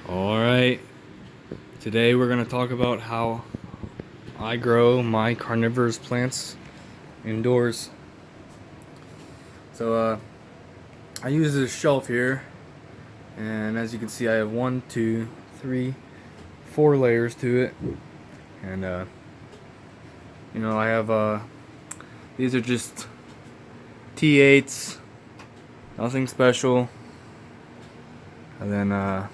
Alright, today we're going to talk about how I grow my carnivorous plants indoors. So, I use this shelf here, and as you can see, I have 1, 2, 3, 4 layers to it. And, I have, these are just T8s, nothing special. And then,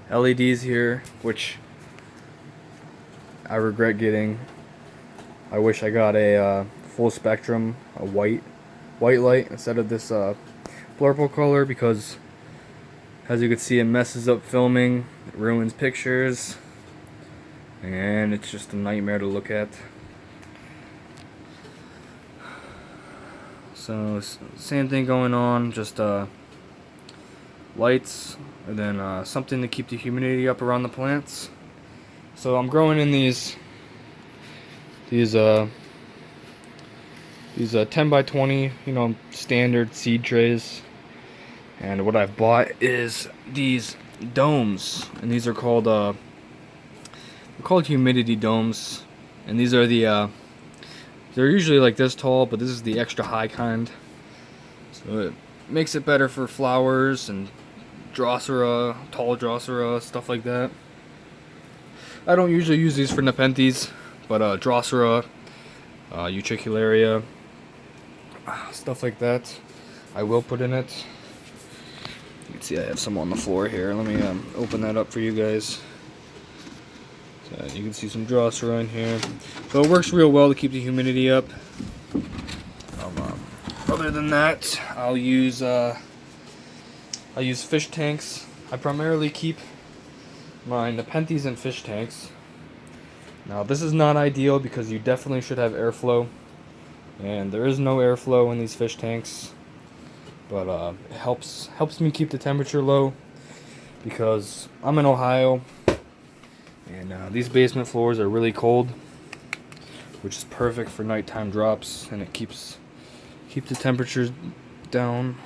LEDs here, which I regret getting. I wish I got a full spectrum, a white light instead of this purple color, because as you can see, it messes up filming, it ruins pictures, and it's just a nightmare to look at. So same thing going on, just lights, and then something to keep the humidity up around the plants. So I'm growing in these 10 by 20, standard seed trays. And what I've bought is these domes, and these are called humidity domes. And these are they're usually like this tall, but this is the extra high kind. So it makes it better for flowers and Drosera, tall Drosera, stuff like that. I don't usually use these for Nepenthes, but Drosera, Utricularia, stuff like that, I will put in it. You can see I have some on the floor here. Let me open that up for you guys. So you can see some Drosera in here. So it works real well to keep the humidity up. Other than that, I'll use fish tanks. I primarily keep my Nepenthes in fish tanks. Now this is not ideal because you definitely should have airflow, and there is no airflow in these fish tanks. But it helps me keep the temperature low, because I'm in Ohio, and these basement floors are really cold, which is perfect for nighttime drops, and it keeps the temperatures down.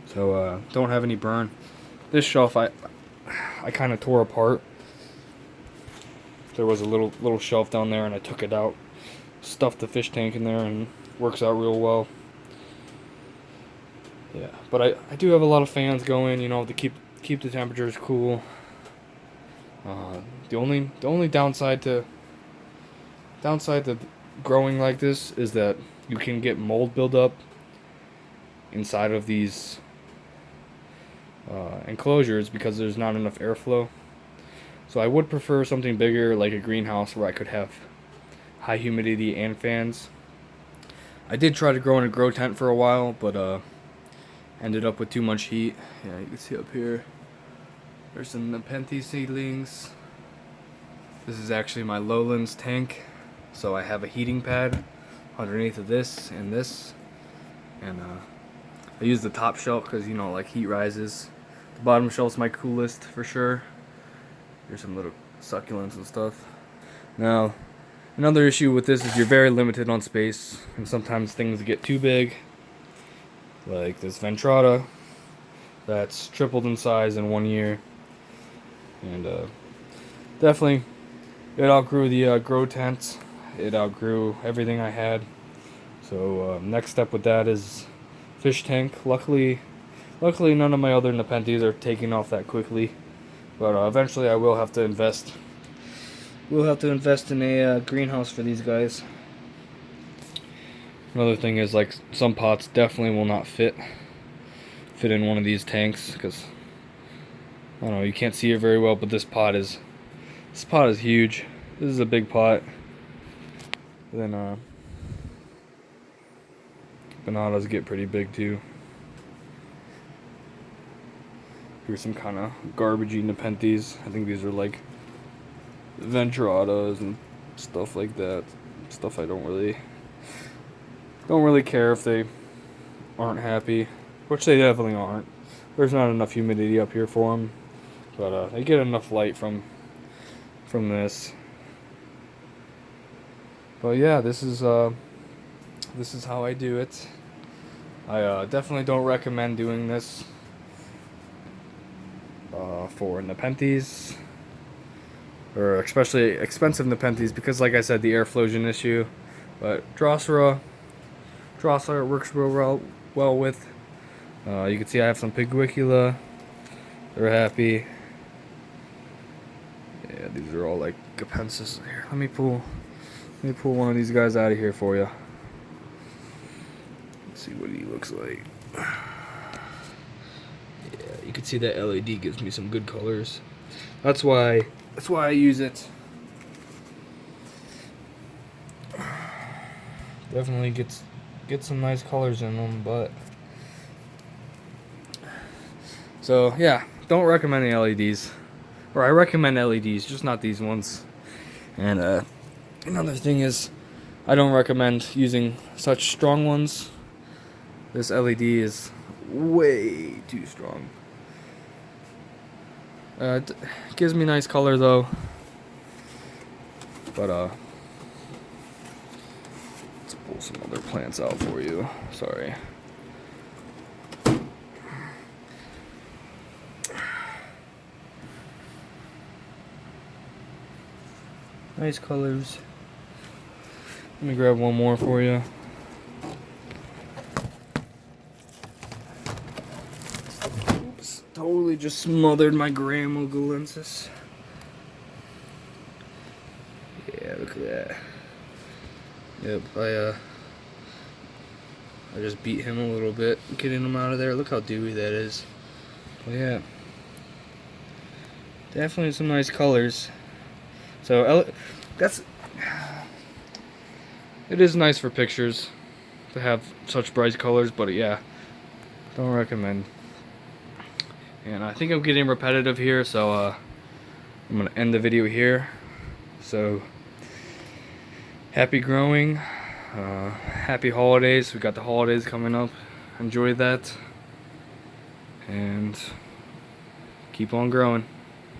So don't have any burn. This shelf I kind of tore apart. There was a little shelf down there, and I took it out, stuffed the fish tank in there, and works out real well. Yeah, but I do have a lot of fans going, to keep the temperatures cool. The only downside to growing like this is that you can get mold buildup inside of these enclosures because there's not enough airflow. So I would prefer something bigger, like a greenhouse, where I could have high humidity and fans. I did try to grow in a grow tent for a while, but ended up with too much heat. Yeah, you can see up here, there's some Nepenthes seedlings. This is actually my lowlands tank, so I have a heating pad underneath of this, and I use the top shelf because like heat rises. The bottom shelf's my coolest for sure. Here's some little succulents and stuff. Now, another issue with this is you're very limited on space, and sometimes things get too big. Like this Ventrata, that's tripled in size in 1 year. And definitely, it outgrew the grow tent. It outgrew everything I had. So next step with that is fish tank. Luckily none of my other Nepenthes are taking off that quickly. But eventually I will have to invest. We'll have to invest in a greenhouse for these guys. Another thing is, like, some pots definitely will not fit in one of these tanks, because I don't know, you can't see it very well, but this pot is huge. This is a big pot. And then bananas get pretty big too. Here's some kind of garbagey Nepenthes. I think these are like Ventratas and stuff like that. Stuff I don't really care if they aren't happy, which they definitely aren't. There's not enough humidity up here for them, but they get enough light from this. But yeah, this is how I do it. I definitely don't recommend doing this for Nepenthes, or especially expensive Nepenthes, because like I said, the airflow is an issue. But Drosera it works real well with. You can see I have some Piguicula. They're happy. Yeah, these are all like Capensis. Here, let me pull one of these guys out of here for you. Let's see what he looks like. Yeah, you can see that LED gives me some good colors. That's why I use it. Definitely gets some nice colors in them, but so yeah, don't recommend the LEDs. Or I recommend LEDs, just not these ones. And another thing is, I don't recommend using such strong ones. This LED is way too strong. It gives me nice color though. But let's pull some other plants out for you. Sorry. Nice colors. Let me grab one more for you. Oops, totally just smothered my Gramogalensis. Yeah, look at that. Yep, I just beat him a little bit, getting him out of there. Look how dewy that is. But yeah, definitely some nice colors. So it is nice for pictures to have such bright colors, but yeah, don't recommend. And I think I'm getting repetitive here, so I'm gonna end the video here. So happy growing, happy holidays. We got the holidays coming up. Enjoy that, and keep on growing.